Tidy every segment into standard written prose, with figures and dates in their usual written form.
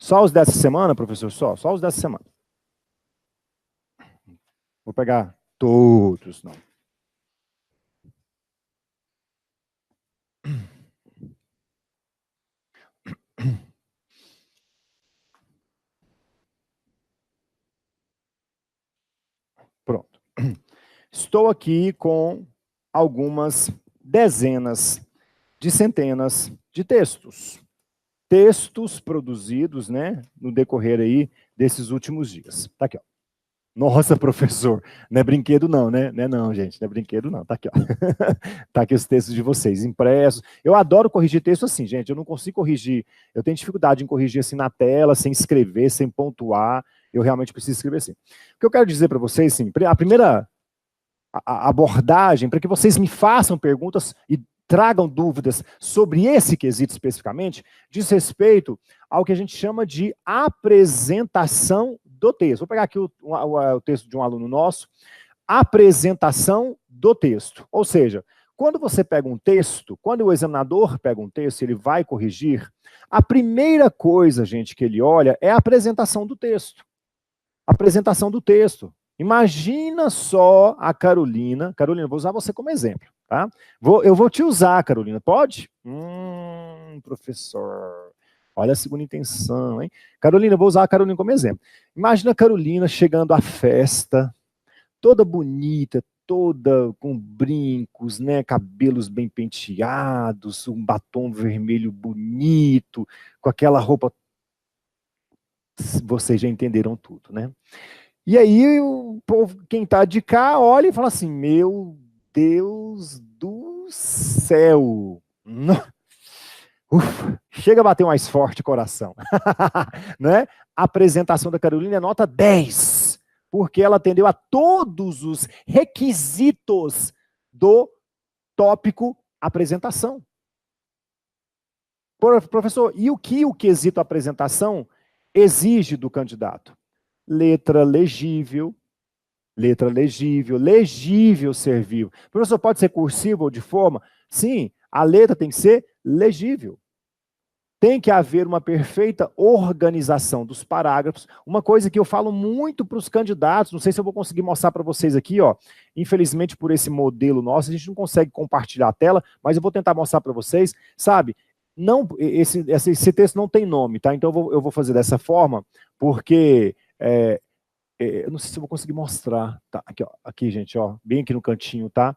Só os dessa semana, professor? Só os dessa semana. Vou pegar todos, não. Pronto. Estou aqui com algumas dezenas de centenas de textos. Textos produzidos, né, no decorrer aí desses últimos dias. Tá aqui, ó. Nossa, professor, não é brinquedo não, né? Não é não, gente, não é brinquedo não. Tá aqui, ó. Tá aqui os textos de vocês, impressos. Eu adoro corrigir texto assim, gente, eu não consigo corrigir, eu tenho dificuldade em corrigir assim na tela, sem escrever, sem pontuar, eu realmente preciso escrever assim. O que eu quero dizer para vocês, assim, a primeira abordagem, para que vocês me façam perguntas e tragam dúvidas sobre esse quesito especificamente, diz respeito ao que a gente chama de apresentação do texto. Vou pegar aqui o texto de um aluno nosso. Apresentação do texto. Ou seja, quando você pega um texto, quando o examinador pega um texto, ele vai corrigir, a primeira coisa, gente, que ele olha é a apresentação do texto. Apresentação do texto. Imagina só a Carolina. Carolina, vou usar você como exemplo, tá? Eu vou te usar, Carolina. Pode? Professor. Olha a segunda intenção, hein? Carolina, eu vou usar a Carolina como exemplo. Imagina a Carolina chegando à festa, toda bonita, toda com brincos, né? Cabelos bem penteados, um batom vermelho bonito, com aquela roupa. Vocês já entenderam tudo, né? E aí o povo, quem tá de cá, olha e fala assim, meu Deus do céu. Ufa, chega a bater mais forte o coração. Né? A apresentação da Carolina é nota 10, porque ela atendeu a todos os requisitos do tópico apresentação. Professor, e o que o quesito apresentação exige do candidato? Letra legível, legível ser vivo. Professor, pode ser cursivo ou de forma? Sim, a letra tem que ser legível. Tem que haver uma perfeita organização dos parágrafos. Uma coisa que eu falo muito para os candidatos, não sei se eu vou conseguir mostrar para vocês aqui, ó. Infelizmente, por esse modelo nosso, a gente não consegue compartilhar a tela, mas eu vou tentar mostrar para vocês, sabe? Não, esse texto não tem nome, tá? Então eu vou fazer dessa forma, porque eu não sei se eu vou conseguir mostrar. Tá, aqui, ó, aqui, gente, ó, bem aqui no cantinho, tá?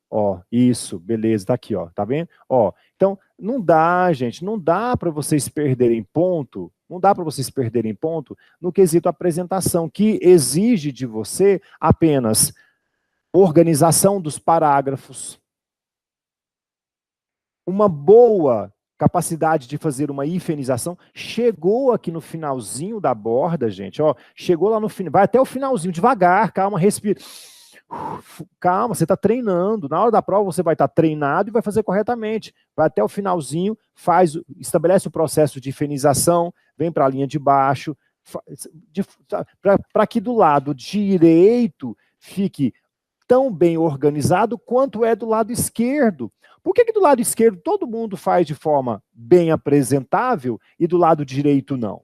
Ó, isso, beleza, tá aqui, ó, tá vendo? Ó, então, não dá, gente, não dá para vocês perderem ponto, não dá para vocês perderem ponto no quesito apresentação, que exige de você apenas organização dos parágrafos, uma boa capacidade de fazer uma hifenização, chegou aqui no finalzinho da borda, gente, ó, chegou lá no final, vai até o finalzinho, devagar, calma, respira. Calma, você está treinando. Na hora da prova você vai estar treinado e vai fazer corretamente. Vai até o finalzinho, estabelece o processo de hifenização, vem para a linha de baixo, para que do lado direito fique tão bem organizado quanto é do lado esquerdo. Por que do lado esquerdo todo mundo faz de forma bem apresentável e do lado direito não?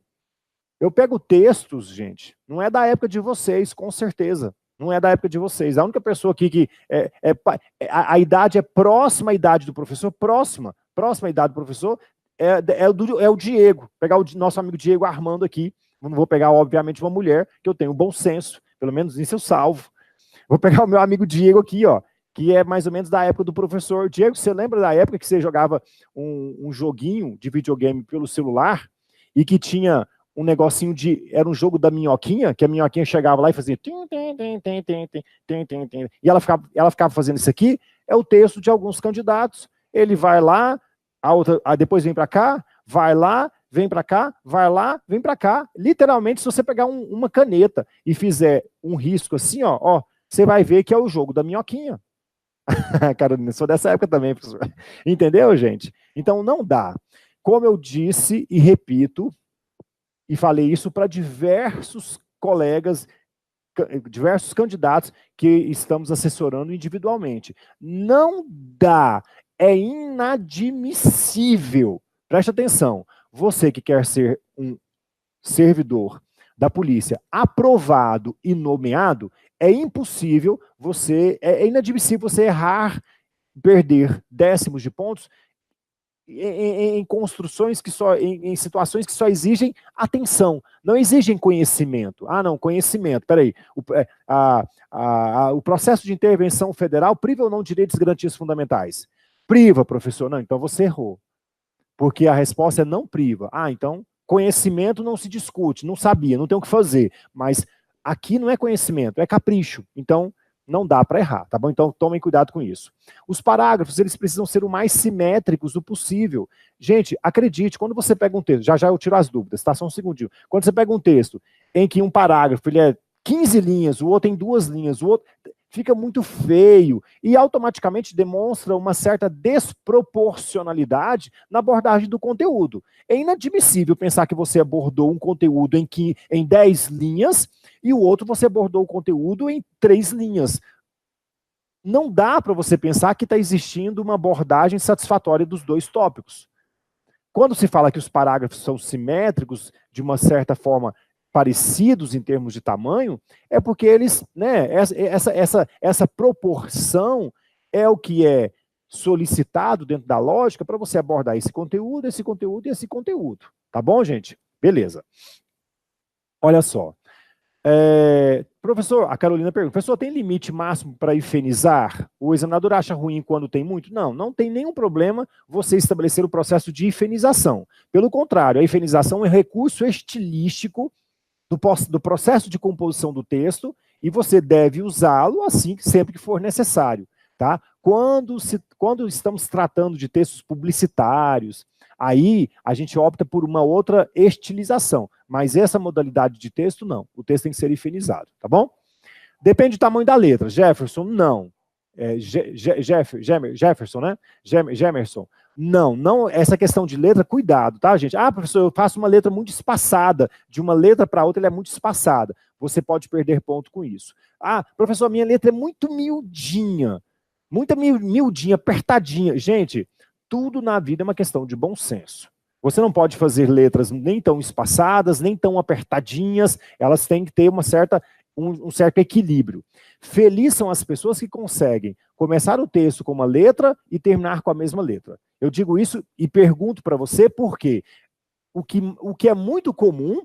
Eu pego textos, gente, não é da época de vocês, com certeza. Não é da época de vocês. A única pessoa aqui que a idade é próxima à idade do professor, próxima à idade do professor, é o Diego. Vou pegar o nosso amigo Diego Armando aqui. Não vou pegar, obviamente, uma mulher, que eu tenho bom senso, pelo menos nisso eu salvo. Vou pegar o meu amigo Diego aqui, ó, que é mais ou menos da época do professor. Diego, você lembra da época que você jogava um joguinho de videogame pelo celular e que tinha um negocinho era um jogo da minhoquinha, que a minhoquinha chegava lá e fazia e ela ficava fazendo isso aqui? É o texto de alguns candidatos. Ele vai lá, depois vem para cá, vai lá, vem para cá, vai lá, vem para cá. Literalmente, se você pegar uma caneta e fizer um risco assim, ó, você vai ver que é o jogo da minhoquinha. Carolina, sou dessa época também, professor. Entendeu, gente? Então, não dá. Como eu disse e repito, e falei isso para diversos colegas, diversos candidatos que estamos assessorando individualmente. Não dá, é inadmissível. Preste atenção, você que quer ser um servidor da polícia aprovado e nomeado, é impossível é inadmissível você errar, perder décimos de pontos em construções que só, em situações que só exigem atenção, não exigem conhecimento. Ah, não, conhecimento, peraí. O processo de intervenção federal priva ou não direitos e garantias fundamentais? Priva, professor. Não, então você errou. Porque a resposta é não priva. Ah, então conhecimento não se discute, não sabia, não tem o que fazer. Mas aqui não é conhecimento, é capricho. Então, não dá para errar, tá bom? Então, tomem cuidado com isso. Os parágrafos, eles precisam ser o mais simétricos do possível. Gente, acredite, quando você pega um texto, já eu tiro as dúvidas, tá? Só um segundinho. Quando você pega um texto em que um parágrafo ele é 15 linhas, o outro em 2 linhas, o outro fica muito feio e automaticamente demonstra uma certa desproporcionalidade na abordagem do conteúdo. É inadmissível pensar que você abordou um conteúdo em 10 linhas e o outro você abordou o conteúdo em 3 linhas. Não dá para você pensar que está existindo uma abordagem satisfatória dos dois tópicos. Quando se fala que os parágrafos são simétricos, de uma certa forma parecidos em termos de tamanho, é porque eles, né, essa proporção é o que é solicitado dentro da lógica para você abordar esse conteúdo e esse conteúdo. Tá bom, gente? Beleza. Olha só. Professor, a Carolina pergunta, professor, tem limite máximo para hifenizar? O examinador acha ruim quando tem muito? Não, não tem nenhum problema você estabelecer o processo de hifenização. Pelo contrário, a hifenização é um recurso estilístico do processo de composição do texto e você deve usá-lo assim sempre que for necessário. Tá? Quando estamos tratando de textos publicitários, aí a gente opta por uma outra estilização, mas essa modalidade de texto não, o texto tem que ser hifenizado, tá bom? Depende do tamanho da letra, Jefferson, não. Jefferson, né? Gemerson, não, essa questão de letra, cuidado, tá, gente? Ah, professor, eu faço uma letra muito espaçada, de uma letra para outra ela é muito espaçada, você pode perder ponto com isso. Ah, professor, minha letra é muito miudinha, apertadinha. Gente, tudo na vida é uma questão de bom senso. Você não pode fazer letras nem tão espaçadas, nem tão apertadinhas, elas têm que ter um certo equilíbrio. Felizes são as pessoas que conseguem começar o texto com uma letra e terminar com a mesma letra. Eu digo isso e pergunto para você por quê. O que é muito comum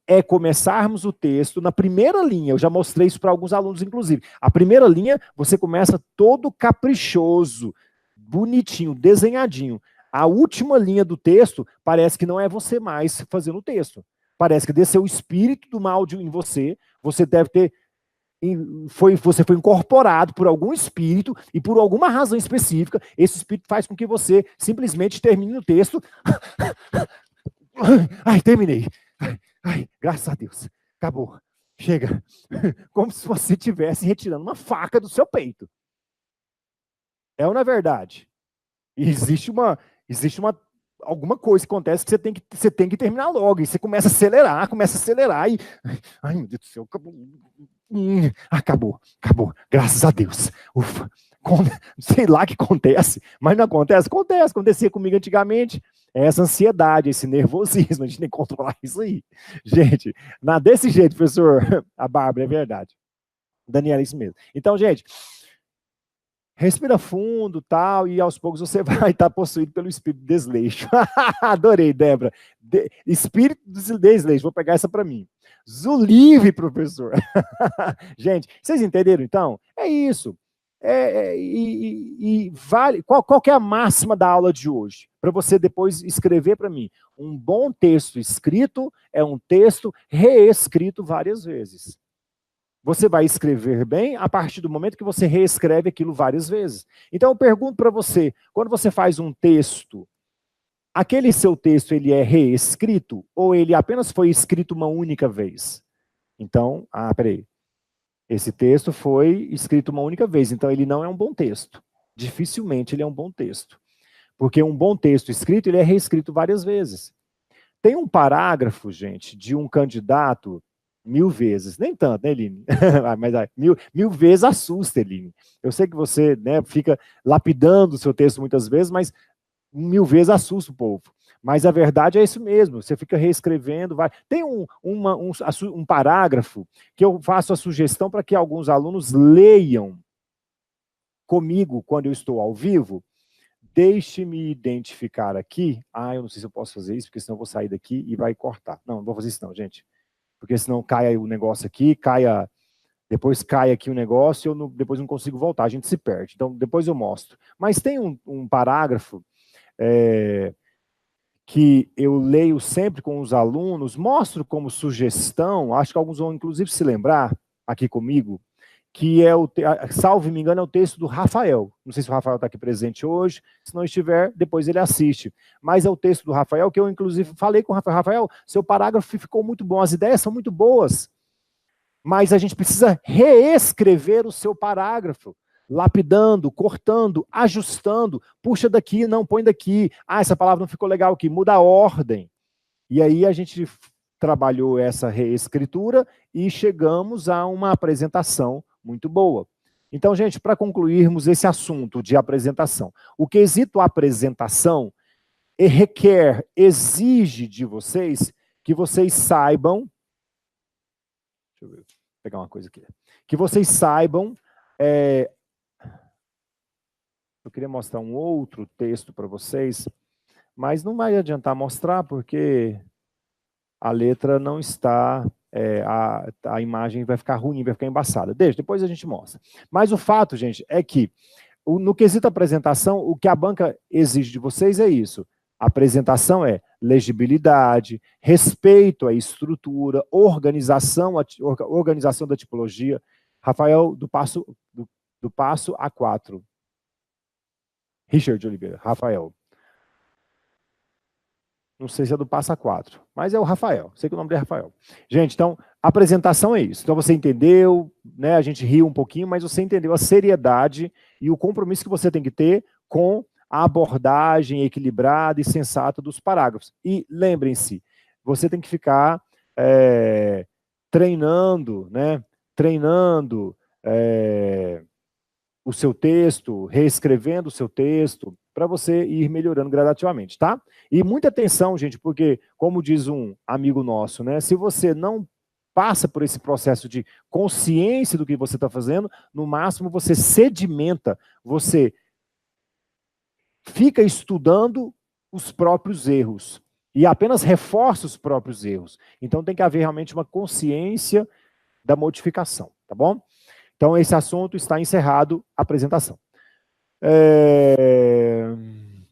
é começarmos o texto na primeira linha, eu já mostrei isso para alguns alunos, inclusive. A primeira linha, você começa todo caprichoso, bonitinho, desenhadinho. A última linha do texto parece que não é você mais fazendo o texto. Parece que desceu o espírito do mal em você, você deve ter... Você foi incorporado por algum espírito e por alguma razão específica, esse espírito faz com que você simplesmente termine o texto. Ai, terminei. Ai, graças a Deus. Acabou. Chega. Como se você estivesse retirando uma faca do seu peito. É ou não é verdade? E existe alguma coisa que acontece que você tem que terminar logo. E você começa a acelerar e... Ai, meu Deus do céu, acabou. Graças a Deus. Ufa. Sei lá o que acontece, mas não acontece. Acontecia comigo antigamente. Essa ansiedade, esse nervosismo, a gente tem que controlar isso aí. Gente, desse jeito, professor, a Bárbara, é verdade. Daniela, é isso mesmo. Então, gente, respira fundo, tal, e aos poucos você vai estar possuído pelo espírito de desleixo. Adorei, Débora. Espírito de desleixo, vou pegar essa para mim. Zulive, professor. Gente, vocês entenderam, então? É isso. Vale. Qual que é a máxima da aula de hoje? Para você depois escrever para mim. Um bom texto escrito é um texto reescrito várias vezes. Você vai escrever bem a partir do momento que você reescreve aquilo várias vezes. Então eu pergunto para você, quando você faz um texto, aquele seu texto ele é reescrito ou ele apenas foi escrito uma única vez? Então, peraí. Esse texto foi escrito uma única vez, então ele não é um bom texto. Dificilmente ele é um bom texto. Porque um bom texto escrito, ele é reescrito várias vezes. Tem um parágrafo, gente, de um candidato 1000 vezes, nem tanto, né, Eline? Mas 1000 vezes assusta, Eline. Eu sei que você, né, fica lapidando o seu texto muitas vezes, mas 1000 vezes assusta o povo. Mas a verdade é isso mesmo, você fica reescrevendo, vai. Tem um parágrafo que eu faço a sugestão para que alguns alunos leiam comigo quando eu estou ao vivo. Deixe-me identificar aqui. Eu não sei se eu posso fazer isso, porque senão eu vou sair daqui e vai cortar. Não vou fazer isso não, gente. Porque senão cai o negócio aqui, depois cai aqui o negócio e eu depois não consigo voltar, a gente se perde. Então, depois eu mostro. Mas tem um parágrafo que eu leio sempre com os alunos, mostro como sugestão, acho que alguns vão inclusive se lembrar aqui comigo, que é salvo me engano, é o texto do Rafael. Não sei se o Rafael está aqui presente hoje, se não estiver, depois ele assiste. Mas é o texto do Rafael, que eu inclusive falei com o Rafael. Rafael, seu parágrafo ficou muito bom, as ideias são muito boas, mas a gente precisa reescrever o seu parágrafo, lapidando, cortando, ajustando, puxa daqui, não, põe daqui, essa palavra não ficou legal aqui, muda a ordem. E aí a gente trabalhou essa reescritura e chegamos a uma apresentação muito boa. Então, gente, para concluirmos esse assunto de apresentação, o quesito apresentação exige de vocês que vocês saibam, deixa eu ver, vou pegar uma coisa aqui, que vocês saibam, eu queria mostrar um outro texto para vocês, mas não vai adiantar mostrar porque a letra não está, a imagem vai ficar ruim, vai ficar embaçada. Depois a gente mostra. Mas o fato, gente, é que no quesito apresentação, o que a banca exige de vocês é isso. A apresentação é legibilidade, respeito à estrutura, organização da tipologia. Rafael, do passo A4. Richard Oliveira, Rafael. Não sei se é do passo A4, mas é o Rafael. Sei que o nome dele é Rafael. Gente, então, a apresentação é isso. Então, você entendeu, né? A gente riu um pouquinho, mas você entendeu a seriedade e o compromisso que você tem que ter com a abordagem equilibrada e sensata dos parágrafos. E lembrem-se, você tem que ficar treinando, né? Treinando o seu texto, reescrevendo o seu texto, para você ir melhorando gradativamente, tá? E muita atenção, gente, porque, como diz um amigo nosso, né? Se você não passa por esse processo de consciência do que você está fazendo, no máximo você sedimenta, você fica estudando os próprios erros e apenas reforça os próprios erros. Então tem que haver realmente uma consciência da modificação, tá bom? Então esse assunto está encerrado, a apresentação.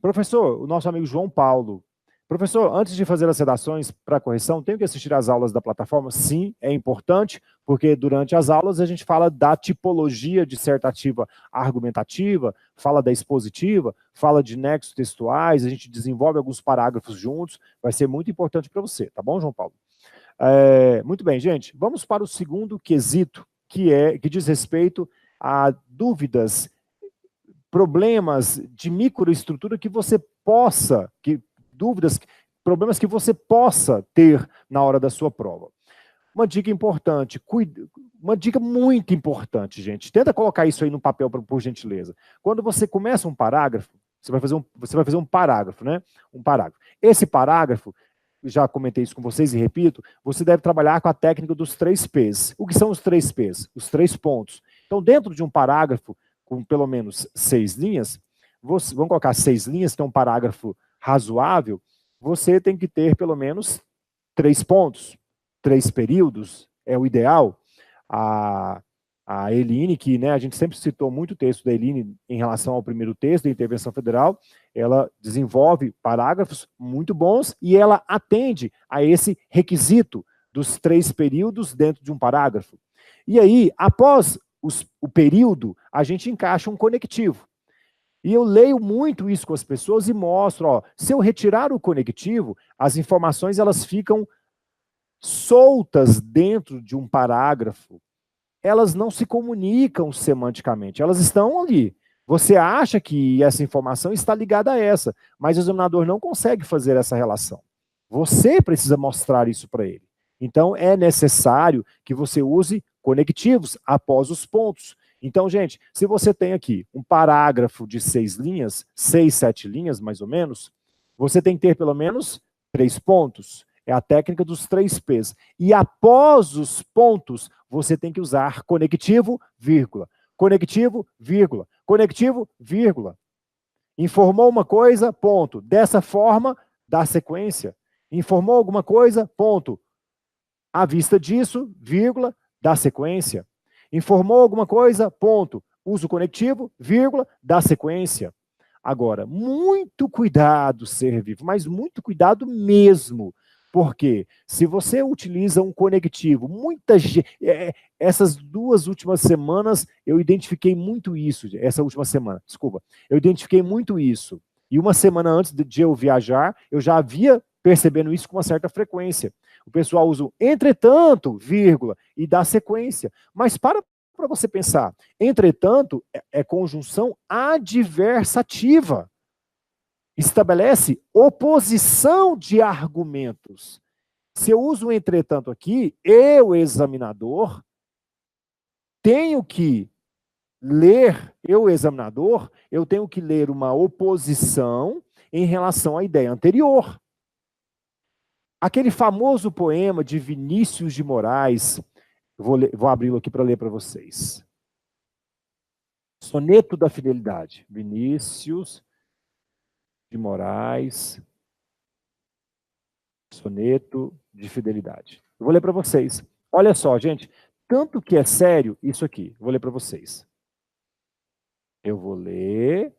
Professor, o nosso amigo João Paulo. Professor, antes de fazer as redações para correção, tenho que assistir às aulas da plataforma? Sim, é importante, porque durante as aulas a gente fala da tipologia dissertativa argumentativa, fala da expositiva, fala de nexos textuais, a gente desenvolve alguns parágrafos juntos, vai ser muito importante para você, tá bom, João Paulo? Muito bem, gente, vamos para o segundo quesito, que diz respeito a dúvidas, problemas de microestrutura que você possa, problemas que você possa ter na hora da sua prova. Uma dica importante, uma dica muito importante, gente. Tenta colocar isso aí no papel, por gentileza. Quando você começa um parágrafo, você vai fazer um parágrafo, né? Um parágrafo. Esse parágrafo, já comentei isso com vocês e repito, você deve trabalhar com a técnica dos 3 P's. O que são os 3 P's? Os 3 pontos. Então, dentro de um parágrafo, com pelo menos 6 linhas, vamos colocar 6 linhas, que é um parágrafo razoável, você tem que ter pelo menos 3 pontos, 3 períodos, é o ideal. A Eline, que né, a gente sempre citou muito o texto da Eline em relação ao primeiro texto da intervenção federal, ela desenvolve parágrafos muito bons e ela atende a esse requisito dos 3 períodos dentro de um parágrafo. E aí, após o período, a gente encaixa um conectivo. E eu leio muito isso com as pessoas e mostro, ó, se eu retirar o conectivo, as informações elas ficam soltas dentro de um parágrafo. Elas não se comunicam semanticamente, elas estão ali. Você acha que essa informação está ligada a essa, mas o examinador não consegue fazer essa relação. Você precisa mostrar isso para ele. Então, é necessário que você use conectivos após os pontos. Então, gente, se você tem aqui um parágrafo de 6 linhas, 6, 7 linhas, mais ou menos, você tem que ter pelo menos 3 pontos. É a técnica dos 3 P's. E após os pontos, você tem que usar conectivo, vírgula. Conectivo, vírgula. Conectivo, vírgula. Informou uma coisa, ponto. Dessa forma, dá sequência. Informou alguma coisa, ponto. À vista disso, vírgula, dá sequência. Informou alguma coisa, ponto. Uso conectivo, vírgula, dá sequência. Agora, muito cuidado, ser vivo, mas muito cuidado mesmo. Porque se você utiliza um conectivo, essas 2 últimas semanas eu identifiquei muito isso, essa última semana, desculpa, eu identifiquei muito isso. E uma semana antes de eu viajar, eu já havia percebendo isso com uma certa frequência. O pessoal usa o entretanto, vírgula, e dá sequência. Mas para você pensar, entretanto é conjunção adversativa. Estabelece oposição de argumentos. Se eu uso o entretanto aqui, eu, examinador, tenho que ler, eu tenho que ler uma oposição em relação à ideia anterior. Aquele famoso poema de Vinícius de Moraes, vou abri-lo aqui para ler para vocês. Soneto da Fidelidade. Vinícius de Moraes, Soneto de Fidelidade. Eu vou ler para vocês. Olha só, gente, tanto que é sério isso aqui. Eu vou ler para vocês. Eu vou ler.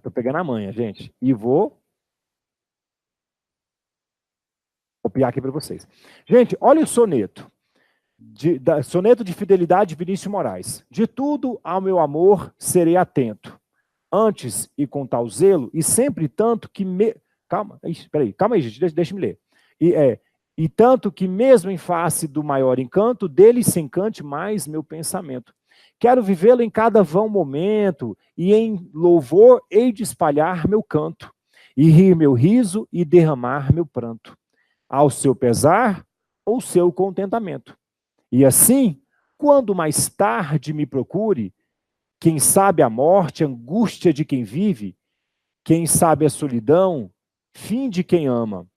Tô pegando a manha, gente. E vou copiar aqui para vocês. Gente, olha o soneto. Soneto de Fidelidade de Vinícius Moraes. De tudo ao meu amor serei atento. Antes e com tal zelo, e sempre tanto que calma aí, gente, deixa-me ler. E tanto que mesmo em face do maior encanto, dele se encante mais meu pensamento. Quero vivê-lo em cada vão momento, e em louvor hei de espalhar meu canto, e rir meu riso e derramar meu pranto, ao seu pesar ou seu contentamento. E assim, quando mais tarde me procure, quem sabe a morte, angústia de quem vive, quem sabe a solidão, fim de quem ama,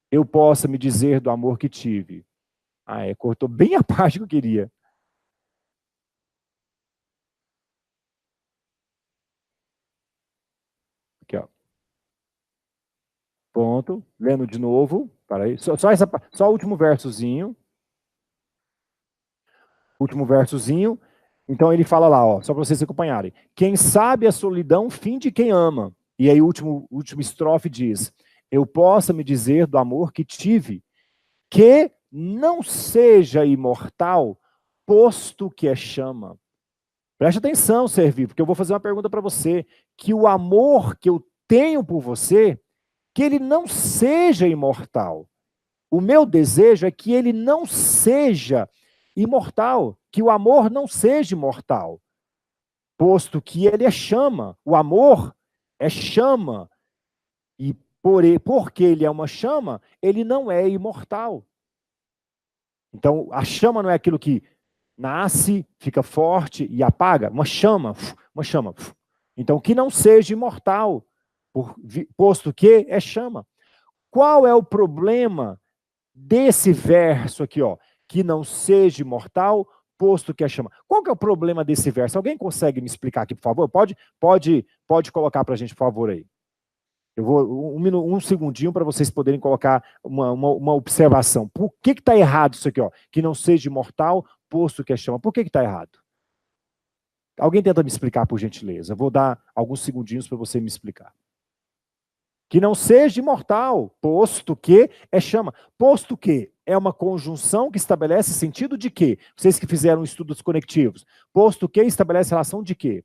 eu possa me dizer do amor que tive. Cortou bem a parte que eu queria. Aqui, ó. Ponto. Lendo de novo. Para aí. Só o último versozinho. Último versozinho. Então ele fala lá, ó, só para vocês acompanharem. Quem sabe a solidão, fim de quem ama. E aí o último estrofe diz: eu possa me dizer do amor que tive, que não seja imortal, posto que é chama. Preste atenção, ser vivo, porque eu vou fazer uma pergunta para você. Que o amor que eu tenho por você, que ele não seja imortal. O meu desejo é que ele não seja imortal, que o amor não seja imortal, posto que ele é chama. O amor é chama, e porque ele é uma chama, ele não é imortal. Então, a chama não é aquilo que nasce, fica forte e apaga. Uma chama, uma chama. Então, que não seja imortal, posto que é chama. Qual é o problema desse verso aqui, ó? Que não seja imortal, posto que é chama. Qual que é o problema desse verso? Alguém consegue me explicar aqui, por favor? Pode colocar para a gente, por favor, aí. Eu vou um segundinho para vocês poderem colocar uma observação. Por que está errado isso aqui, ó? Que não seja imortal, posto que é chama. Por que está errado? Alguém tenta me explicar, por gentileza. Eu vou dar alguns segundinhos para você me explicar. Que não seja imortal, posto que é chama. Posto que é uma conjunção que estabelece sentido de quê? Vocês que fizeram estudos conectivos. Posto que estabelece relação de quê?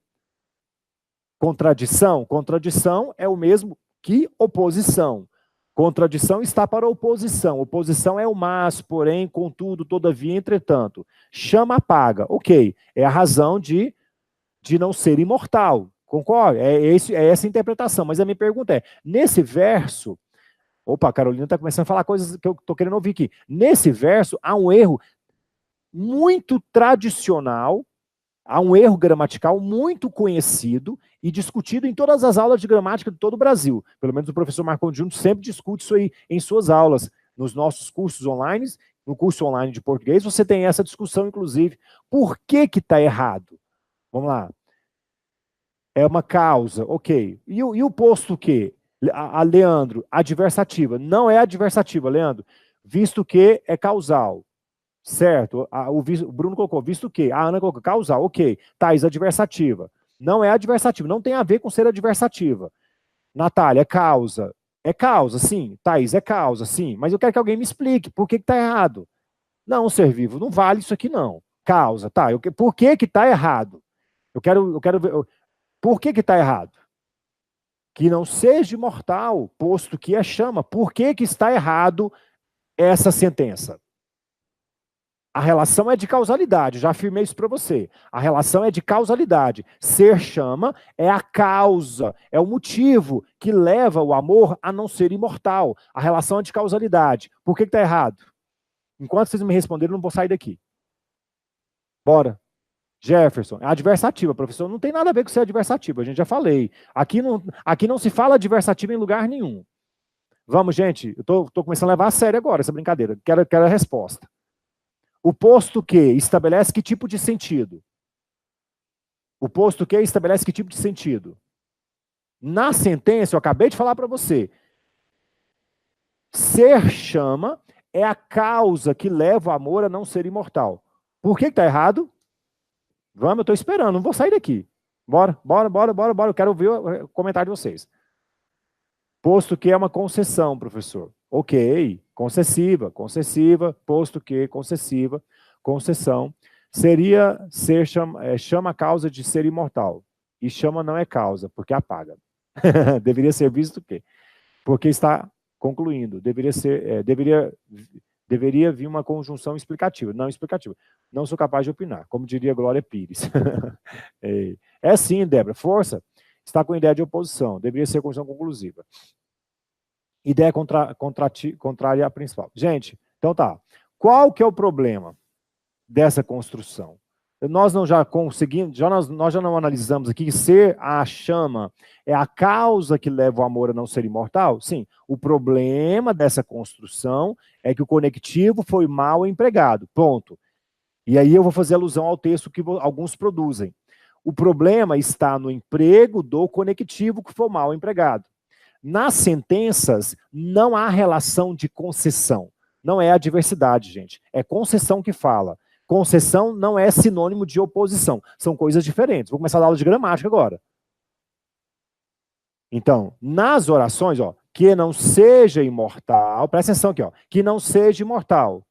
Contradição. Contradição é o mesmo que oposição. Contradição está para oposição. Oposição é o mas, porém, contudo, todavia, entretanto. Chama, apaga. Ok. É a razão de não ser imortal. Concorda? É essa a interpretação. Mas a minha pergunta é, nesse verso... Opa, a Carolina está começando a falar coisas que eu estou querendo ouvir aqui. Nesse verso, há um erro muito tradicional, há um erro gramatical muito conhecido e discutido em todas as aulas de gramática de todo o Brasil. Pelo menos o professor Marcondes Júnior sempre discute isso aí em suas aulas, nos nossos cursos online, no curso online de português, você tem essa discussão, inclusive. Por que que está errado? Vamos lá. É uma causa, ok. E o posto que? A Leandro, adversativa. Não é adversativa, Leandro. Visto que é causal. Certo. O Bruno colocou, visto que. A Ana colocou, causal, ok. Thaís, adversativa. Não é adversativa. Não tem a ver com ser adversativa. Natália, é causa. É causa, sim. Thaís, é causa, sim. Mas eu quero que alguém me explique por que está errado. Não, ser vivo, não vale isso aqui, não. Causa, tá. Por que que está errado? Eu quero ver. Por que que está errado? Que não seja imortal, posto que é chama. Por que que está errado essa sentença? A relação é de causalidade, já afirmei isso para você. A relação é de causalidade. Ser chama é a causa, é o motivo que leva o amor a não ser imortal. A relação é de causalidade. Por que está errado? Enquanto vocês me responderem, eu não vou sair daqui. Bora. Jefferson, é adversativa, professor. Não tem nada a ver com ser adversativa, a gente já falei. Aqui não se fala adversativa em lugar nenhum. Vamos, gente, eu tô começando a levar a sério agora essa brincadeira. Quero a resposta. O posto que estabelece que tipo de sentido? O posto que estabelece que tipo de sentido? Na sentença, eu acabei de falar para você. Ser chama é a causa que leva o amor a não ser imortal. Por que está errado? Vamos, eu estou esperando, não vou sair daqui. Bora. Eu quero ouvir o comentário de vocês. Posto que é uma concessão, professor. Ok, concessiva, posto que, concessão. Seria ser chama a causa de ser imortal. E chama não é causa, porque apaga. Deveria ser visto o quê? Porque está concluindo. Deveria vir uma conjunção explicativa. Não explicativa. Não sou capaz de opinar, como diria Glória Pires. É sim, Débora. Força. Está com ideia de oposição. Deveria ser conjunção conclusiva. Ideia contrária à principal. Gente, então tá. Qual que é o problema dessa construção? Nós não já conseguimos, nós já não analisamos aqui que ser a chama é a causa que leva o amor a não ser imortal? Sim. O problema dessa construção é que o conectivo foi mal empregado. Ponto. E aí eu vou fazer alusão ao texto que alguns produzem. O problema está no emprego do conectivo que foi mal empregado. Nas sentenças, não há relação de concessão. Não é adversidade, gente. É concessão que fala. Concessão não é sinônimo de oposição. São coisas diferentes. Vou começar a aula de gramática agora. Então, nas orações, ó, que não seja imortal, presta atenção aqui, ó, que não seja imortal.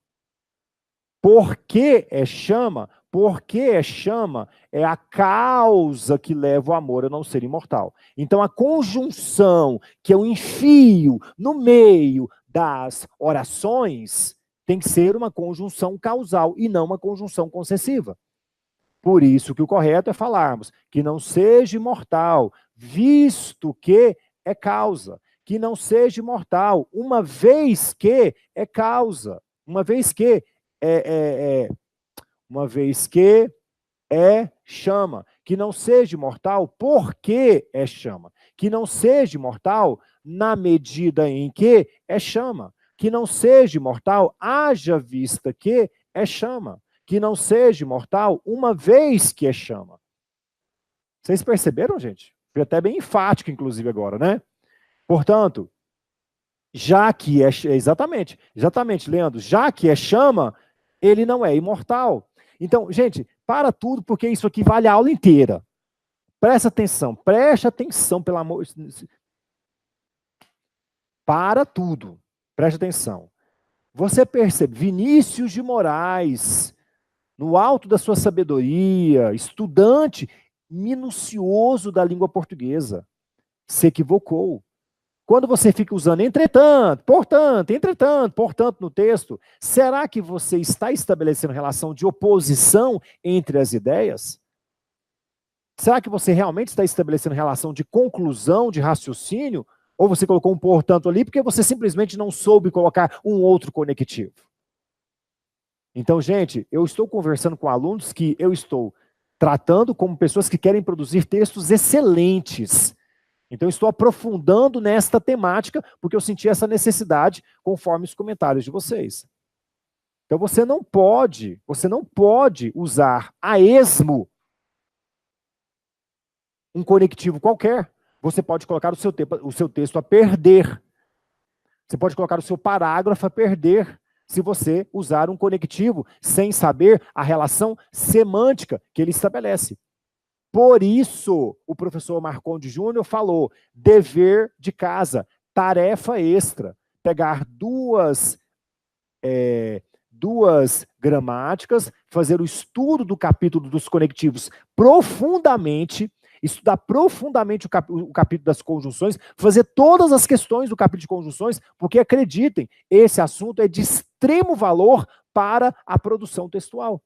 Por que é chama? Porque é chama é a causa que leva o amor a não ser imortal. Então, a conjunção que eu enfio no meio das orações tem que ser uma conjunção causal e não uma conjunção concessiva. Por isso que o correto é falarmos que não seja imortal, visto que é causa. Que não seja imortal, uma vez que é causa. Uma vez que é chama. Que não seja imortal porque é chama. Que não seja imortal na medida em que é chama. Que não seja imortal, haja vista que é chama. Que não seja imortal, uma vez que é chama. Vocês perceberam, gente? Foi até bem enfático, inclusive, agora, né? Portanto, já que é... Exatamente, Leandro. Já que é chama, ele não é imortal. Então, gente, para tudo, porque isso aqui vale a aula inteira. Preste atenção, pelo amor... Para tudo. Preste atenção. Você percebe, Vinícius de Moraes, no alto da sua sabedoria, estudante minucioso da língua portuguesa, se equivocou. Quando você fica usando entretanto, portanto no texto, será que você está estabelecendo relação de oposição entre as ideias? Será que você realmente está estabelecendo relação de conclusão, de raciocínio? Ou você colocou um portanto ali porque você simplesmente não soube colocar um outro conectivo? Então, gente, eu estou conversando com alunos que eu estou tratando como pessoas que querem produzir textos excelentes. Então, eu estou aprofundando nesta temática, porque eu senti essa necessidade conforme os comentários de vocês. Então, você não pode usar a esmo um conectivo qualquer. Você pode colocar o seu texto a perder. Você pode colocar o seu parágrafo a perder se você usar um conectivo sem saber a relação semântica que ele estabelece. Por isso, o professor Marcondes Júnior falou, dever de casa, tarefa extra, pegar duas gramáticas, fazer o estudo do capítulo dos conectivos profundamente, estudar profundamente o capítulo das conjunções, fazer todas as questões do capítulo de conjunções, porque acreditem, esse assunto é de extremo valor para a produção textual.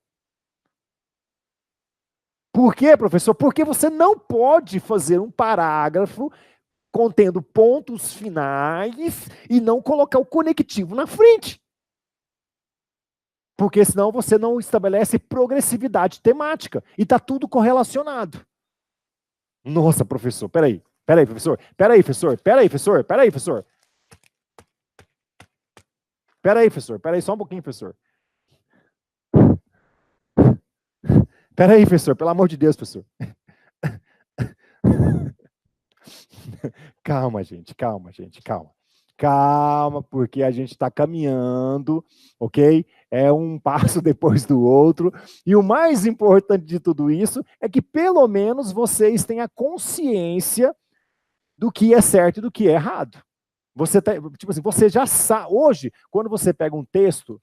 Por quê, professor? Porque você não pode fazer um parágrafo contendo pontos finais e não colocar o conectivo na frente. Porque senão você não estabelece progressividade temática e está tudo correlacionado. Nossa, professor, peraí, professor, só um pouquinho, professor. Peraí, professor, pelo amor de Deus, professor. Calma, gente, calma. Calma, porque a gente está caminhando, ok? É um passo depois do outro. E o mais importante de tudo isso é que pelo menos vocês tenham consciência do que é certo e do que é errado. Você tipo assim, você já sabe. Hoje, quando você pega um texto,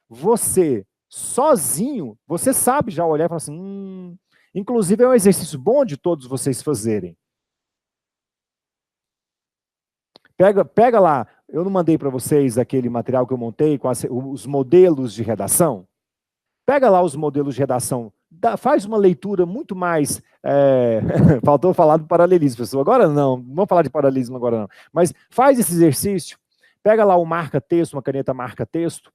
você sozinho, você sabe já olhar e falar assim, inclusive é um exercício bom de todos vocês fazerem. Pega lá, eu não mandei para vocês aquele material que eu montei com os modelos de redação? Pega lá os modelos de redação, faz uma leitura muito mais... faltou falar do paralelismo, pessoal. Agora não vamos falar de paralelismo agora não. Mas faz esse exercício, pega lá o marca-texto, uma caneta marca-texto,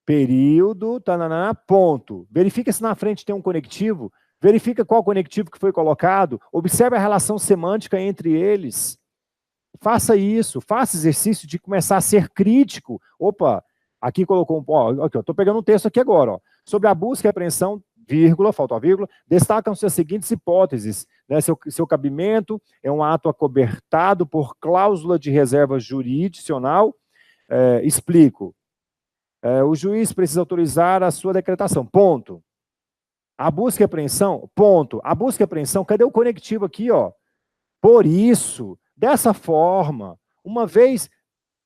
período, tanana, ponto. Verifica se na frente tem um conectivo, verifica qual conectivo que foi colocado, observe a relação semântica entre eles. Faça isso, faça exercício de começar a ser crítico. Opa, aqui colocou aqui, estou pegando um texto aqui agora, ó. Sobre a busca e apreensão, vírgula, faltou a vírgula, destacam-se as seguintes hipóteses, né? Seu cabimento é um ato acobertado por cláusula de reserva jurisdicional, explico. O juiz precisa autorizar a sua decretação, ponto. A busca e apreensão, ponto. A busca e apreensão, cadê o conectivo aqui, ó? Por isso... Dessa forma, uma vez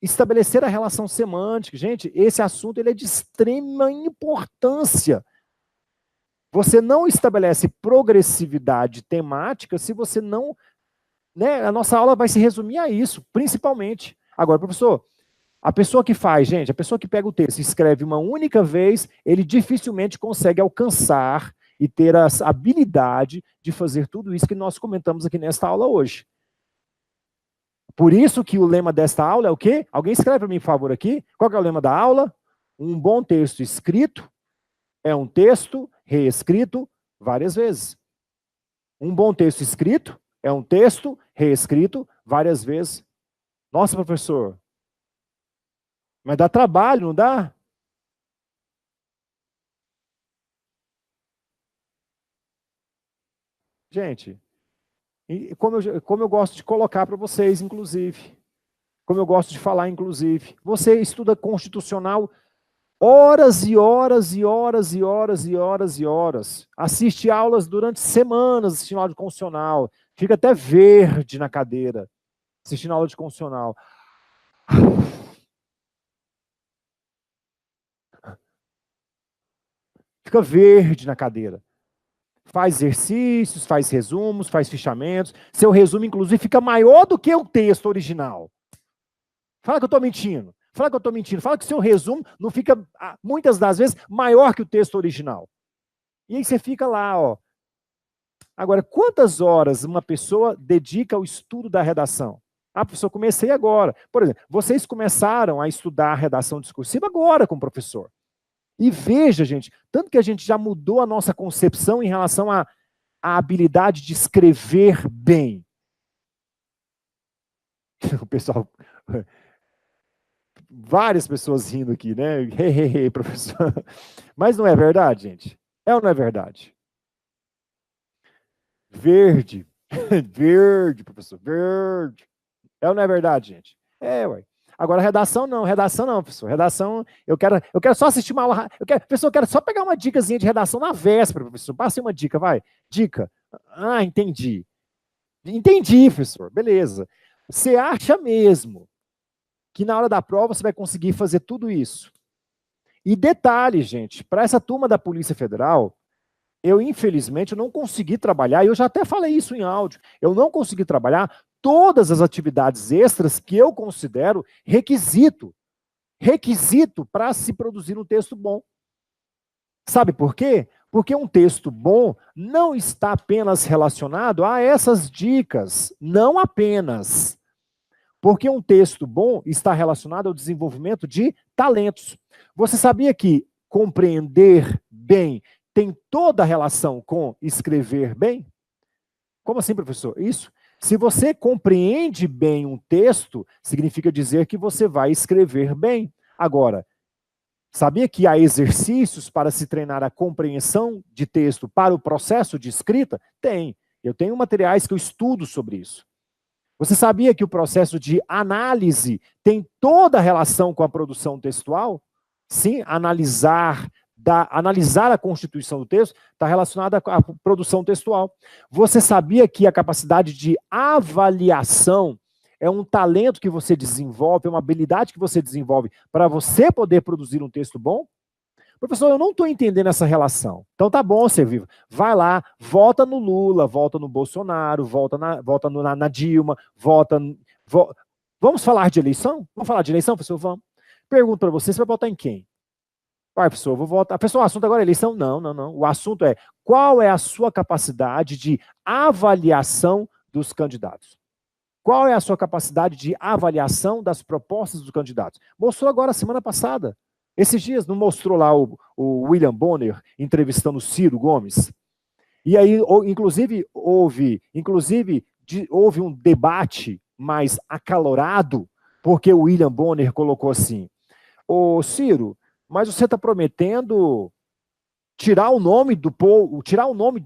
estabelecer a relação semântica, gente, esse assunto ele é de extrema importância. Você não estabelece progressividade temática se você não... Né, a nossa aula vai se resumir a isso, principalmente. Agora, professor, a pessoa que faz, gente, a pessoa que pega o texto e escreve uma única vez, ele dificilmente consegue alcançar e ter a habilidade de fazer tudo isso que nós comentamos aqui nesta aula hoje. Por isso que o lema desta aula é o quê? Alguém escreve para mim, por favor, aqui. Qual que é o lema da aula? Um bom texto escrito é um texto reescrito várias vezes. Um bom texto escrito é um texto reescrito várias vezes. Nossa, professor, mas dá trabalho, não dá? Gente... E como eu gosto de colocar para vocês, inclusive, como eu gosto de falar, inclusive, você estuda constitucional horas e horas e horas e horas e horas e horas, assiste aulas durante semanas assistindo aula de constitucional, fica até verde na cadeira, assistindo aula de constitucional. Fica verde na cadeira. Faz exercícios, faz resumos, faz fichamentos. Seu resumo, inclusive, fica maior do que o texto original. Fala que eu estou mentindo. Fala que seu resumo não fica, muitas das vezes, maior que o texto original. E aí você fica lá, ó. Agora, quantas horas uma pessoa dedica ao estudo da redação? Ah, professor, comecei agora. Por exemplo, vocês começaram a estudar redação discursiva agora com o professor. E veja, gente, tanto que a gente já mudou a nossa concepção em relação à habilidade de escrever bem. O pessoal... Várias pessoas rindo aqui, né? Professor. Mas não é verdade, gente? É ou não é verdade? Verde. Verde, professor. Verde. É ou não é verdade, gente? É, ué. Agora, redação não, professor. Redação, eu quero só assistir uma aula. Professor, eu quero só pegar uma dicasinha de redação na véspera, professor. Passe uma dica, vai. Dica. Ah, entendi. Entendi, professor. Beleza. Você acha mesmo que na hora da prova você vai conseguir fazer tudo isso? E detalhe, gente, para essa turma da Polícia Federal, eu infelizmente não consegui trabalhar, e eu já até falei isso em áudio, eu não consegui trabalhar todas as atividades extras que eu considero requisito para se produzir um texto bom. Sabe por quê? Porque um texto bom não está apenas relacionado a essas dicas, não apenas. Porque um texto bom está relacionado ao desenvolvimento de talentos. Você sabia que compreender bem tem toda a relação com escrever bem? Como assim, professor? Isso. Se você compreende bem um texto, significa dizer que você vai escrever bem. Agora, sabia que há exercícios para se treinar a compreensão de texto para o processo de escrita? Tem. Eu tenho materiais que eu estudo sobre isso. Você sabia que o processo de análise tem toda a relação com a produção textual? Sim, analisar a constituição do texto está relacionada à produção textual. Você sabia que a capacidade de avaliação é um talento que você desenvolve, é uma habilidade que você desenvolve para você poder produzir um texto bom? Professor, eu não estou entendendo essa relação. Então tá bom, você vivo. Vai lá, vota no Lula, vota no Bolsonaro, vota na Dilma, Vamos falar de eleição? Vamos falar de eleição, professor? Vamos. Pergunto para você vai votar em quem? Vai, professor, vou votar. Professor, o assunto agora é eleição? Não, não, não. O assunto é qual é a sua capacidade de avaliação dos candidatos? Qual é a sua capacidade de avaliação das propostas dos candidatos? Mostrou agora semana passada. Esses dias não mostrou lá o William Bonner entrevistando o Ciro Gomes? E aí, inclusive houve um debate mais acalorado, porque o William Bonner colocou assim: ô Ciro, mas você está prometendo tirar o nome do povo, tirar o nome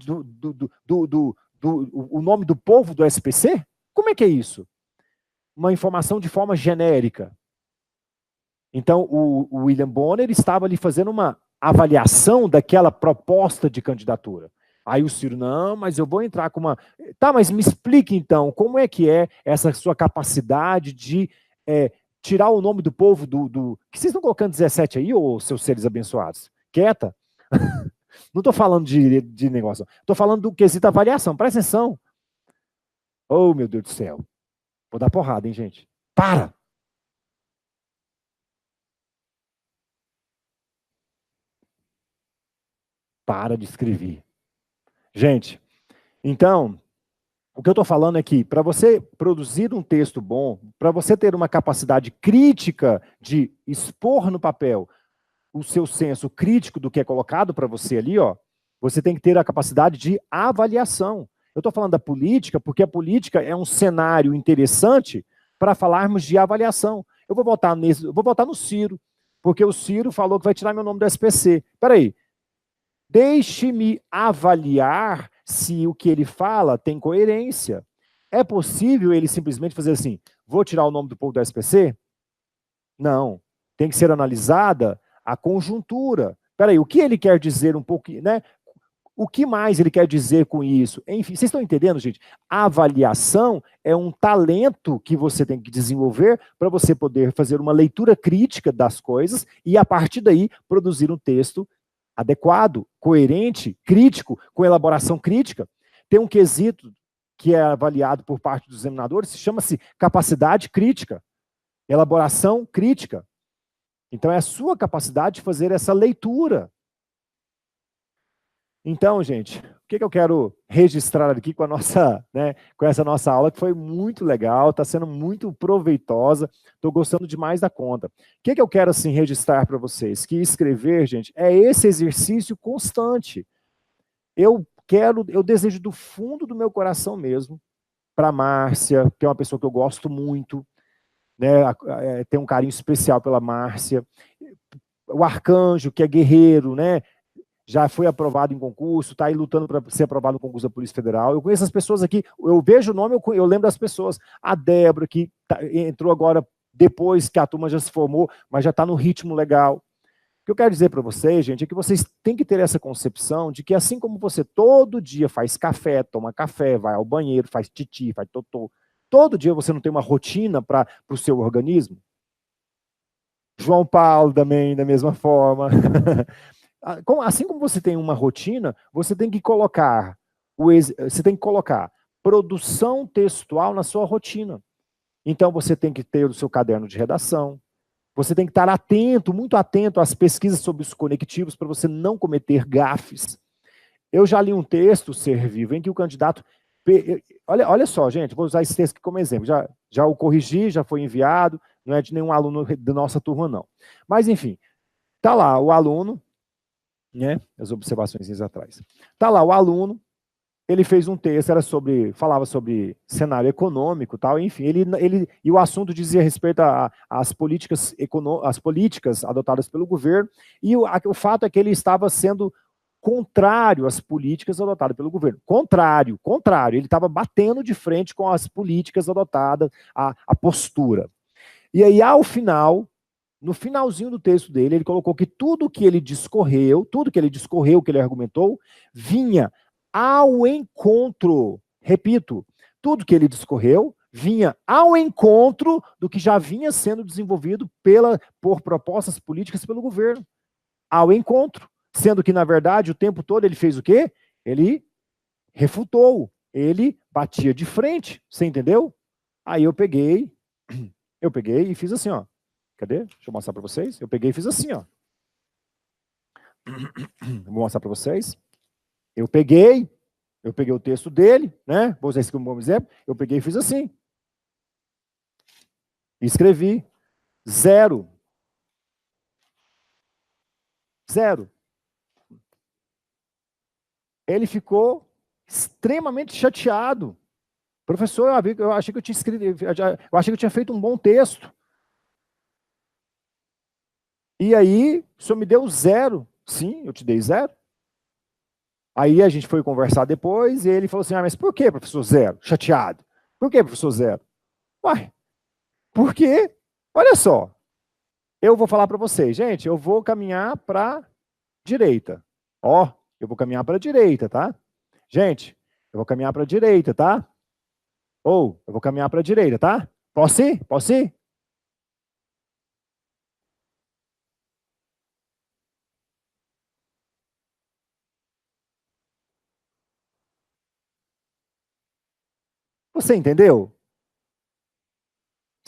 o nome do povo do SPC? Como é que é isso? Uma informação de forma genérica. Então, o William Bonner estava ali fazendo uma avaliação daquela proposta de candidatura. Aí o Ciro, não, mas eu vou entrar com uma... Tá, mas me explique então, como é que é essa sua capacidade de tirar o nome do povo do... Que vocês estão colocando 17 aí, ô seus seres abençoados? Quieta. Não estou falando de negócio, estou falando do quesito avaliação, presta atenção. Oh, meu Deus do céu. Vou dar porrada, hein, gente? Para! Para de escrever. Gente, então, o que eu estou falando é que para você produzir um texto bom, para você ter uma capacidade crítica de expor no papel o seu senso crítico do que é colocado para você ali, ó, você tem que ter a capacidade de avaliação. Eu estou falando da política porque a política é um cenário interessante para falarmos de avaliação. Eu vou votar no Ciro, porque o Ciro falou que vai tirar meu nome do SPC. Espera aí, deixe-me avaliar se o que ele fala tem coerência. É possível ele simplesmente fazer assim, vou tirar o nome do povo do SPC? Não. Tem que ser analisada a conjuntura. Peraí, o que ele quer dizer um pouco, né? O que mais ele quer dizer com isso? Enfim, vocês estão entendendo, gente? A avaliação é um talento que você tem que desenvolver para você poder fazer uma leitura crítica das coisas e, a partir daí, produzir um texto adequado, coerente, crítico, com elaboração crítica. Tem um quesito que é avaliado por parte dos examinadores, chama-se capacidade crítica, elaboração crítica. Então, é a sua capacidade de fazer essa leitura. Então, gente, que eu quero registrar aqui com a nossa, né, com essa nossa aula, que foi muito legal, está sendo muito proveitosa, estou gostando demais da conta. O que eu quero, assim, registrar para vocês? Que escrever, gente, é esse exercício constante. Eu desejo do fundo do meu coração mesmo, para a Márcia, que é uma pessoa que eu gosto muito, né, tem um carinho especial pela Márcia, o Arcanjo, que é guerreiro, né, já foi aprovado em concurso, está aí lutando para ser aprovado no concurso da Polícia Federal. Eu conheço as pessoas aqui, eu vejo o nome, eu lembro das pessoas. A Débora, que entrou agora depois que a turma já se formou, mas já está no ritmo legal. O que eu quero dizer para vocês, gente, é que vocês têm que ter essa concepção de que assim como você todo dia faz café, toma café, vai ao banheiro, faz titi, faz totô, todo dia você não tem uma rotina para o seu organismo? João Paulo também, da mesma forma. Assim como você tem uma rotina, você tem que colocar produção textual na sua rotina. Então você tem que ter o seu caderno de redação. Você tem que estar atento, muito atento às pesquisas sobre os conectivos para você não cometer gafes. Eu já li um texto, Ser Vivo, em que o candidato... Olha só, gente, vou usar esse texto aqui como exemplo. Já o corrigi, já foi enviado, não é de nenhum aluno da nossa turma, não. Mas, enfim, tá lá o aluno, né, as observações atrás. Tá lá o aluno, ele fez um texto, falava sobre cenário econômico, tal, enfim, e o assunto dizia respeito às políticas adotadas pelo governo, e o fato é que ele estava sendo contrário às políticas adotadas pelo governo. Contrário, ele estava batendo de frente com as políticas adotadas, a postura. E aí, ao final, no finalzinho do texto dele, ele colocou que tudo que ele discorreu, que ele argumentou, vinha ao encontro, repito, tudo que ele discorreu vinha ao encontro do que já vinha sendo desenvolvido por propostas políticas pelo governo. Ao encontro. Sendo que, na verdade, o tempo todo ele fez o quê? Ele refutou, ele batia de frente, você entendeu? Aí eu peguei e fiz assim, ó. Cadê? Deixa eu mostrar para vocês. Eu peguei e fiz assim, ó. Vou mostrar para vocês. Eu peguei o texto dele, né? Vou usar isso como um exemplo. Eu peguei e fiz assim. Escrevi. 0. Ele ficou extremamente chateado. Professor, eu achei que eu tinha escrito, eu achei que eu tinha feito um bom texto. E aí, o senhor me deu 0. Sim, eu te dei 0. Aí a gente foi conversar depois e ele falou assim, mas por que, professor 0? Chateado. Por que, professor 0? Uai, porque, olha só, eu vou falar para vocês, gente, eu vou caminhar para a direita. Ó, eu vou caminhar para a direita, tá? Gente, eu vou caminhar para a direita, tá? Ou, eu vou caminhar para a direita, tá? Posso ir? Posso ir? Você entendeu?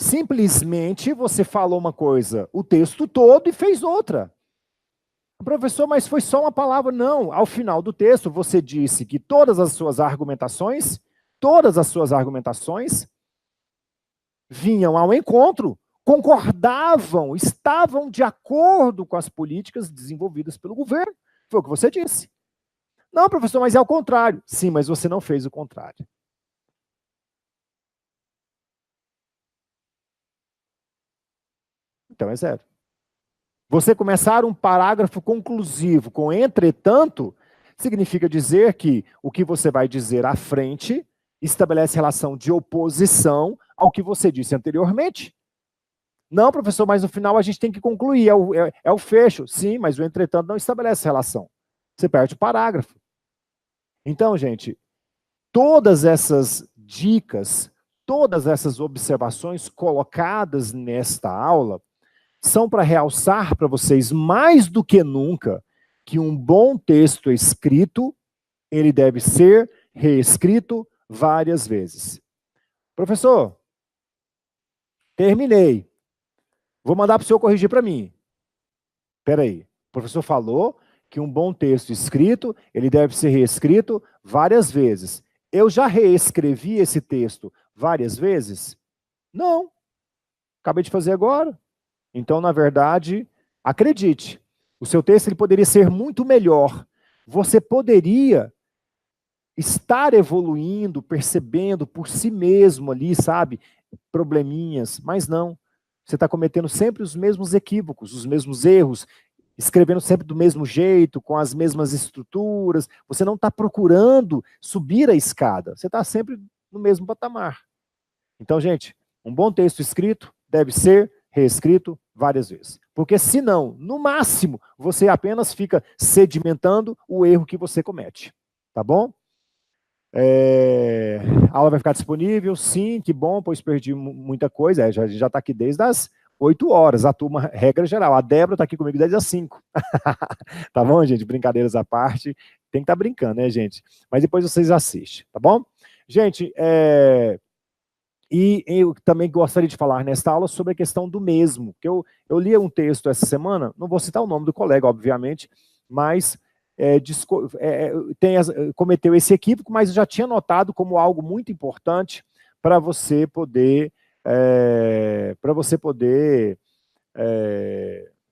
Simplesmente você falou uma coisa, o texto todo, e fez outra. Professor, mas foi só uma palavra. Não, ao final do texto você disse que todas as suas argumentações vinham ao encontro, concordavam, estavam de acordo com as políticas desenvolvidas pelo governo. Foi o que você disse. Não, professor, mas é o contrário. Sim, mas você não fez o contrário. Então é 0. Você começar um parágrafo conclusivo com entretanto, significa dizer que o que você vai dizer à frente estabelece relação de oposição ao que você disse anteriormente. Não, professor, mas no final a gente tem que concluir, é o fecho. Sim, mas o entretanto não estabelece relação. Você perde o parágrafo. Então, gente, todas essas dicas, todas essas observações colocadas nesta aula são para realçar para vocês mais do que nunca que um bom texto escrito, ele deve ser reescrito várias vezes. Professor, terminei. Vou mandar para o senhor corrigir para mim. Espera aí. O professor falou que um bom texto escrito, ele deve ser reescrito várias vezes. Eu já reescrevi esse texto várias vezes? Não. Acabei de fazer agora. Então, na verdade, acredite, o seu texto ele poderia ser muito melhor. Você poderia estar evoluindo, percebendo por si mesmo ali, sabe, probleminhas, mas não. Você está cometendo sempre os mesmos equívocos, os mesmos erros, escrevendo sempre do mesmo jeito, com as mesmas estruturas. Você não está procurando subir a escada, você está sempre no mesmo patamar. Então, gente, um bom texto escrito deve ser reescrito várias vezes. Porque senão, no máximo, você apenas fica sedimentando o erro que você comete. Tá bom? A aula vai ficar disponível? Sim, que bom, pois perdi muita coisa. Já está aqui desde as 8 horas, a turma, regra geral. A Débora está aqui comigo desde as 5. Tá bom, gente? Brincadeiras à parte. Tem que estar brincando, né, gente? Mas depois vocês assistem, tá bom? Gente, e eu também gostaria de falar nesta aula sobre a questão do mesmo, que eu li um texto essa semana, não vou citar o nome do colega, obviamente, mas cometeu esse equívoco, mas eu já tinha notado como algo muito importante para você poder,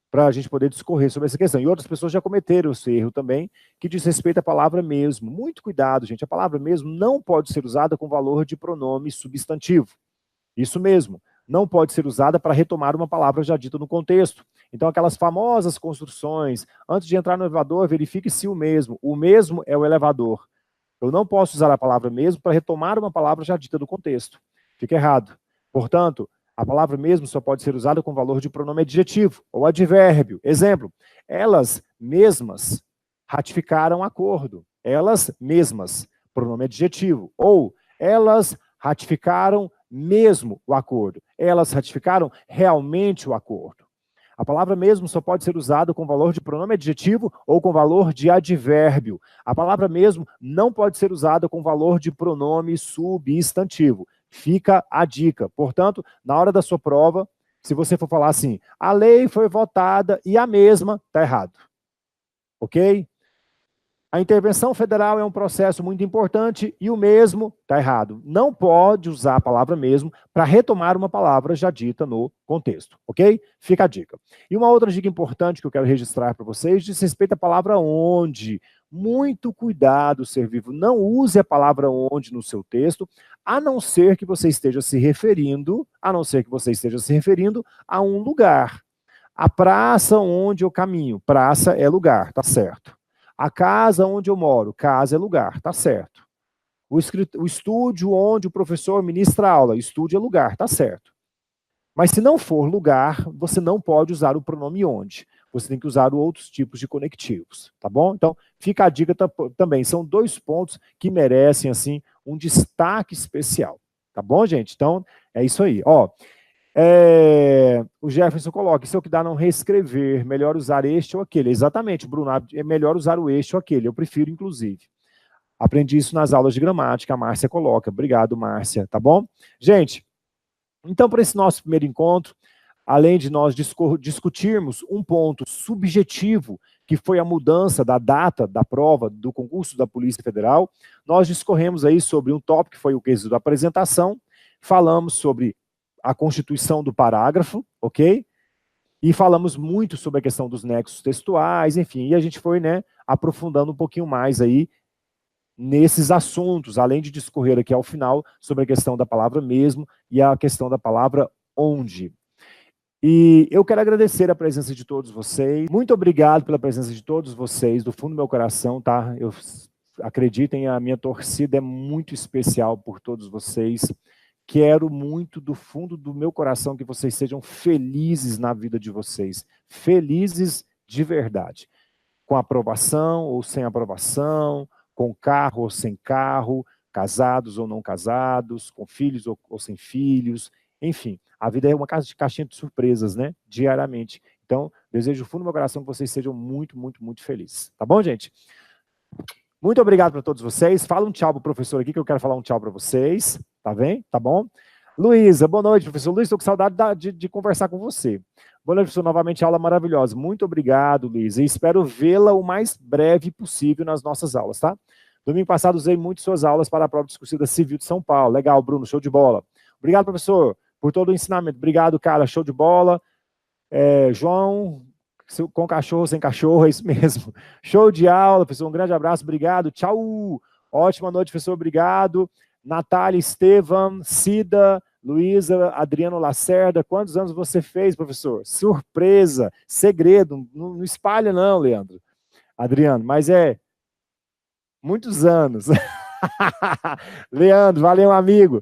para a gente poder discorrer sobre essa questão. E outras pessoas já cometeram esse erro também, que diz respeito à palavra mesmo. Muito cuidado, gente, a palavra mesmo não pode ser usada com valor de pronome substantivo. Isso mesmo, não pode ser usada para retomar uma palavra já dita no contexto. Então, aquelas famosas construções, antes de entrar no elevador, verifique se o mesmo é o elevador. Eu não posso usar a palavra mesmo para retomar uma palavra já dita no contexto. Fica errado. Portanto, a palavra mesmo só pode ser usada com valor de pronome adjetivo ou advérbio. Exemplo, elas mesmas ratificaram acordo. Elas mesmas, pronome adjetivo. Ou elas ratificaram mesmo o acordo. Elas ratificaram realmente o acordo. A palavra mesmo só pode ser usada com valor de pronome adjetivo ou com valor de advérbio. A palavra mesmo não pode ser usada com valor de pronome substantivo. Fica a dica. Portanto, na hora da sua prova, se você for falar assim, a lei foi votada e a mesma, está errado. Ok? A intervenção federal é um processo muito importante e o mesmo está errado. Não pode usar a palavra mesmo para retomar uma palavra já dita no contexto, ok? Fica a dica. E uma outra dica importante que eu quero registrar para vocês diz respeito à palavra onde. Muito cuidado, ser vivo. Não use a palavra onde no seu texto, a não ser que você esteja se referindo a um lugar. A praça onde eu caminho. Praça é lugar, tá certo. A casa onde eu moro, casa é lugar, tá certo. O estúdio onde o professor ministra aula, estúdio é lugar, tá certo. Mas se não for lugar, você não pode usar o pronome onde. Você tem que usar outros tipos de conectivos, tá bom? Então, fica a dica também. São 2 pontos que merecem, assim, um destaque especial. Tá bom, gente? Então, é isso aí. Ó, o Jefferson coloca, isso é o que dá não reescrever, melhor usar este ou aquele. Exatamente, Bruno, é melhor usar o este ou aquele, eu prefiro, inclusive. Aprendi isso nas aulas de gramática, a Márcia coloca. Obrigado, Márcia, tá bom? Gente, então, para esse nosso primeiro encontro, além de nós discutirmos um ponto subjetivo, que foi a mudança da data da prova do concurso da Polícia Federal, nós discorremos aí sobre um tópico que foi o quesito da apresentação, falamos sobre a constituição do parágrafo, ok? E falamos muito sobre a questão dos nexos textuais, enfim, e a gente foi, né, aprofundando um pouquinho mais aí nesses assuntos, além de discorrer aqui ao final sobre a questão da palavra mesmo e a questão da palavra onde. E eu quero agradecer a presença de todos vocês. Muito obrigado pela presença de todos vocês, do fundo do meu coração, tá? Acreditem, a minha torcida é muito especial por todos vocês. Quero muito do fundo do meu coração que vocês sejam felizes na vida de vocês. Felizes de verdade. Com aprovação ou sem aprovação, com carro ou sem carro, casados ou não casados, com filhos ou sem filhos, enfim. A vida é uma caixinha de surpresas, né? Diariamente. Então, desejo do fundo do meu coração que vocês sejam muito, muito, muito felizes. Tá bom, gente? Muito obrigado para todos vocês. Fala um tchau para o professor aqui, que eu quero falar um tchau para vocês. Tá bem? Tá bom? Luísa, boa noite, professor. Luiz, estou com saudade de conversar com você. Boa noite, professor. Novamente, aula maravilhosa. Muito obrigado, Luísa. E espero vê-la o mais breve possível nas nossas aulas, tá? Domingo passado usei muito suas aulas para a prova discursiva civil de São Paulo. Legal, Bruno, show de bola. Obrigado, professor, por todo o ensinamento. Obrigado, cara, show de bola. João, com cachorro, sem cachorro, é isso mesmo. Show de aula, professor. Um grande abraço, obrigado. Tchau. Ótima noite, professor. Obrigado. Natália, Estevam, Cida, Luísa, Adriano Lacerda. Quantos anos você fez, professor? Surpresa, segredo. Não espalha, não, Leandro. Adriano, mas muitos anos. Leandro, valeu, amigo.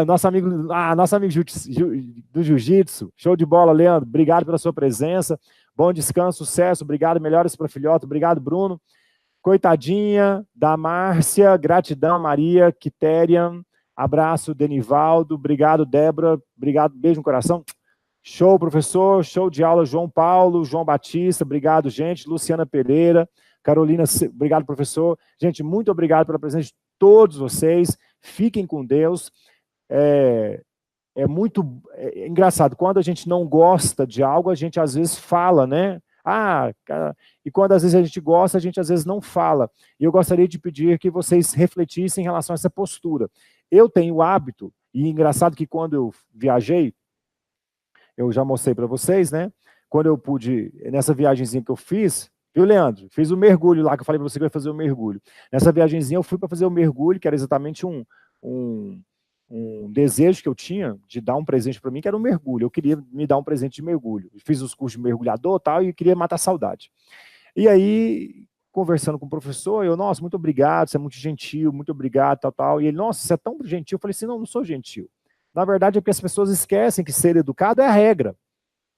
Nosso amigo do jiu-jitsu. Show de bola, Leandro. Obrigado pela sua presença. Bom descanso, sucesso. Obrigado, melhores para filhota. Obrigado, Bruno. Coitadinha da Márcia. Gratidão, Maria. Quiterian. Abraço, Denivaldo. Obrigado, Débora. Obrigado, beijo no coração. Show, professor. Show de aula, João Paulo. João Batista. Obrigado, gente. Luciana Pereira. Carolina, obrigado, professor. Gente, muito obrigado pela presença de todos vocês. Fiquem com Deus. É engraçado, quando a gente não gosta de algo, a gente às vezes fala, né? E quando às vezes a gente gosta, a gente às vezes não fala. E eu gostaria de pedir que vocês refletissem em relação a essa postura. Eu tenho o hábito, e engraçado que quando eu viajei, eu já mostrei para vocês, né? Quando eu pude, nessa viagemzinha que eu fiz, viu, Leandro? Fiz o mergulho lá, que eu falei para você que eu ia fazer o mergulho. Nessa viagemzinha eu fui para fazer o mergulho, que era exatamente um desejo que eu tinha de dar um presente para mim, que era um mergulho. Eu queria me dar um presente de mergulho. Fiz os cursos de mergulhador e tal, e queria matar a saudade. E aí, conversando com o professor, nossa, muito obrigado, você é muito gentil, muito obrigado, tal. E ele, nossa, você é tão gentil. Eu falei assim, não sou gentil. Na verdade, é porque as pessoas esquecem que ser educado é a regra.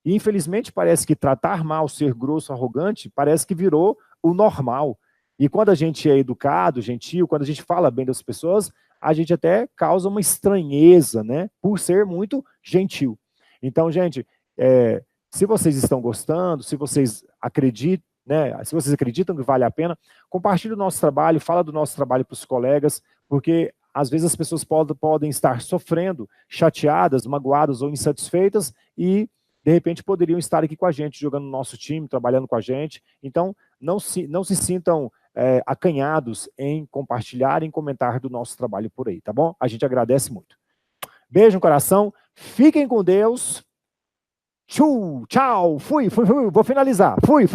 E, infelizmente, parece que tratar mal, ser grosso, arrogante, parece que virou o normal. E quando a gente é educado, gentil, quando a gente fala bem das pessoas, a gente até causa uma estranheza, né? Por ser muito gentil. Então, gente, se vocês estão gostando, se vocês acreditam, né? Se vocês acreditam que vale a pena, compartilhe o nosso trabalho, fala do nosso trabalho para os colegas, porque às vezes as pessoas podem estar sofrendo, chateadas, magoadas ou insatisfeitas e de repente poderiam estar aqui com a gente, jogando no nosso time, trabalhando com a gente. Então, não se sintam acanhados em compartilhar, em comentar do nosso trabalho por aí, tá bom? A gente agradece muito. Beijo no coração, fiquem com Deus. Tchau, fui, vou finalizar. Fui.